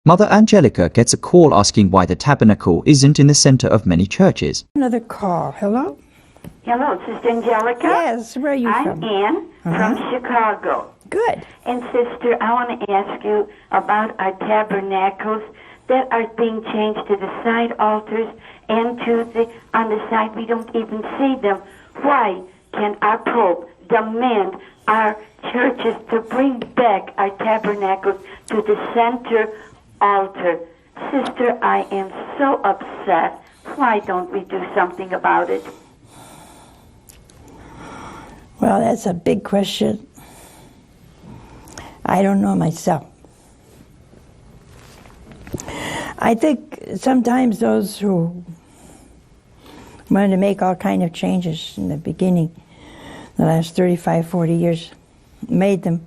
Mother Angelika gets a call asking why the tabernacle isn't in the center of many churches. Another call. Hello? Hello, Sister Angelika. Yes, where are you I'm from? Ann from Chicago. Good. And Sister, I want to ask you about our tabernacles that are being changed to the side altars and on the side we don't even see them. Why can our Pope demand our churches to bring back our tabernacles to the center altar? Sister, I am so upset. Why don't we do something about it? Well, that's a big question. I don't know myself. I think sometimes those who wanted to make all kind of changes in the beginning, the last 35, 40 years, made them.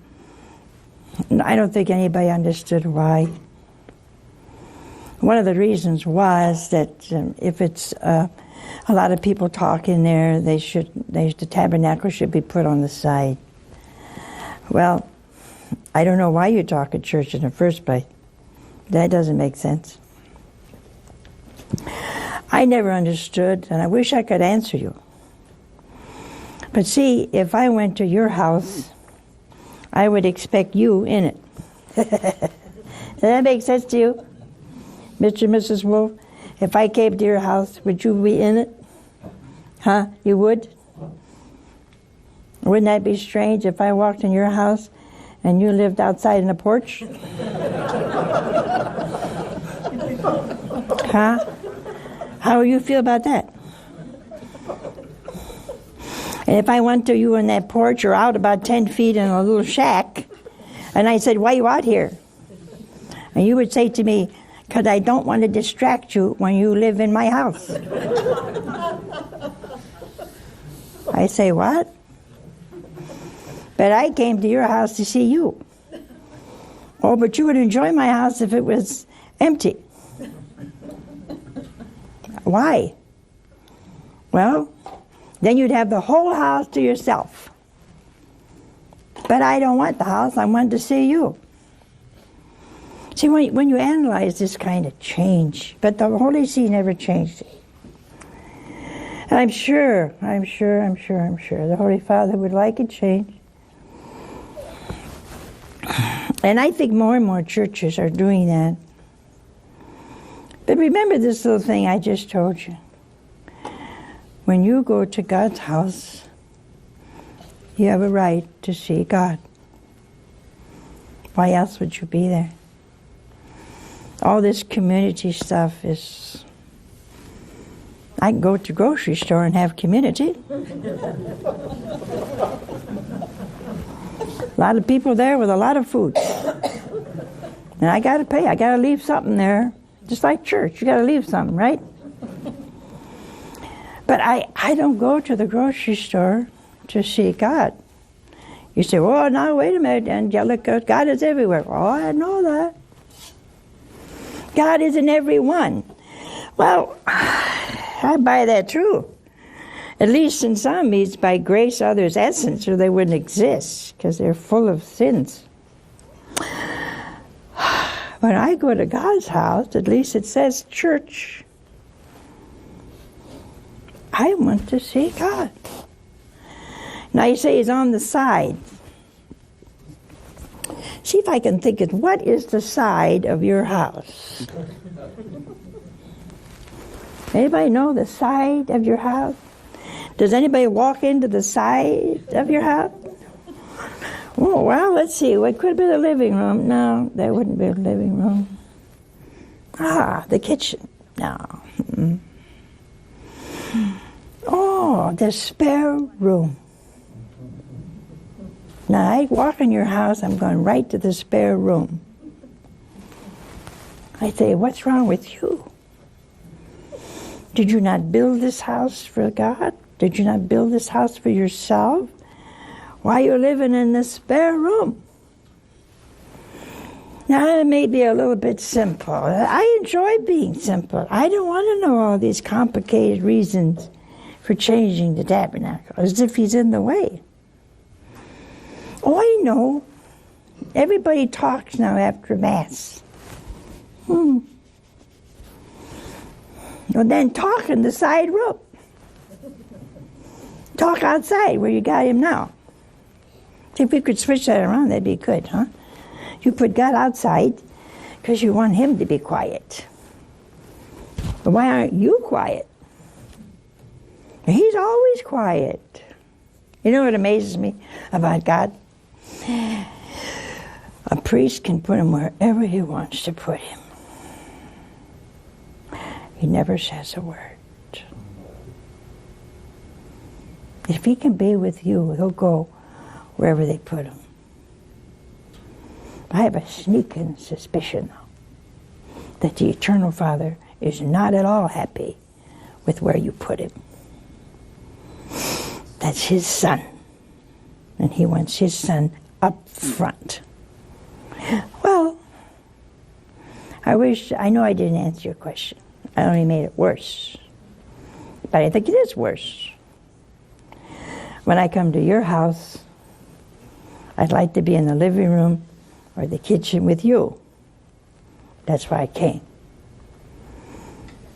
I don't think anybody understood why. One of the reasons was that if it's a lot of people talk in there, the tabernacle should be put on the side. Well, I don't know why you talk at church in the first place. That doesn't make sense. I never understood, and I wish I could answer you. But see, if I went to your house, I would expect you in it. Does that make sense to you, Mr. and Mrs. Wolf? If I came to your house, would you be in it? Huh? You would? Wouldn't that be strange if I walked in your house and you lived outside in the porch? Huh? How would you feel about that? And if I went to you on that porch or out about 10 feet in a little shack, and I said, why are you out here? And you would say to me, because I don't want to distract you when you live in my house. I say, what? But I came to your house to see you. Oh, but you would enjoy my house if it was empty. Why? Well, then you'd have the whole house to yourself. But I don't want the house, I want to see you. See, when you analyze this kind of change, but the Holy See never changed it. And I'm sure the Holy Father would like it changed. And I think more and more churches are doing that. But remember this little thing I just told you. When you go to God's house, you have a right to see God. Why else would you be there? All this community stuff is... I can go to the grocery store and have community. A lot of people there with a lot of food. And I got to pay. I got to leave something there. Just like church, you got to leave something, right? But I don't go to the grocery store to see God. You say, well, now, wait a minute, Angelika, God is everywhere. Oh, I know that. God is in everyone. Well, I buy that too. At least in some, it's by grace, others' essence, or they wouldn't exist, because they're full of sins. When I go to God's house, at least it says church. I want to see God. Now you say he's on the side. See if I can think of what is the side of your house. Anybody know the side of your house? Does anybody walk into the side of your house? Oh, well, let's see. It could be the living room. No, that wouldn't be the living room. Ah, the kitchen. No. Mm-mm. Oh, the spare room. Now, I walk in your house, I'm going right to the spare room. I say, what's wrong with you? Did you not build this house for God? Did you not build this house for yourself? Why are you living in the spare room? Now, it may be a little bit simple. I enjoy being simple. I don't want to know all these complicated reasons for changing the tabernacle, as if he's in the way. Oh, I know. Everybody talks now after Mass. Well, then talk in the side room. Talk outside where you got him now. See, if we could switch that around, that'd be good, huh? You put God outside because you want him to be quiet. But why aren't you quiet? He's always quiet. You know what amazes me about God? A priest can put him wherever he wants to put him. He never says a word. If he can be with you, he'll go wherever they put him. I have a sneaking suspicion, though, that the Eternal Father is not at all happy with where you put him. That's his son, and he wants his son up front. Well, I know I didn't answer your question. I only made it worse. But I think it is worse. When I come to your house, I'd like to be in the living room or the kitchen with you. That's why I came.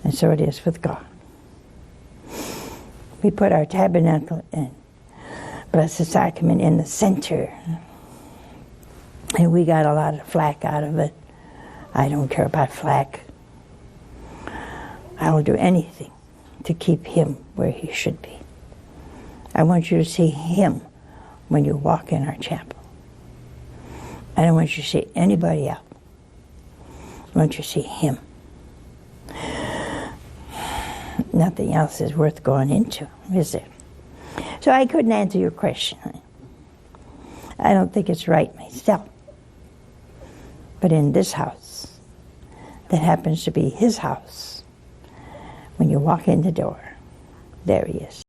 And so it is with God. We put our tabernacle in Blessed Sacrament in the center. And we got a lot of flack out of it. I don't care about flack. I will do anything to keep him where he should be. I want you to see him when you walk in our chapel. I don't want you to see anybody else. I want you to see him. Nothing else is worth going into, is there? So I couldn't answer your question. I don't think it's right myself. But in this house, that happens to be his house, when you walk in the door, there he is.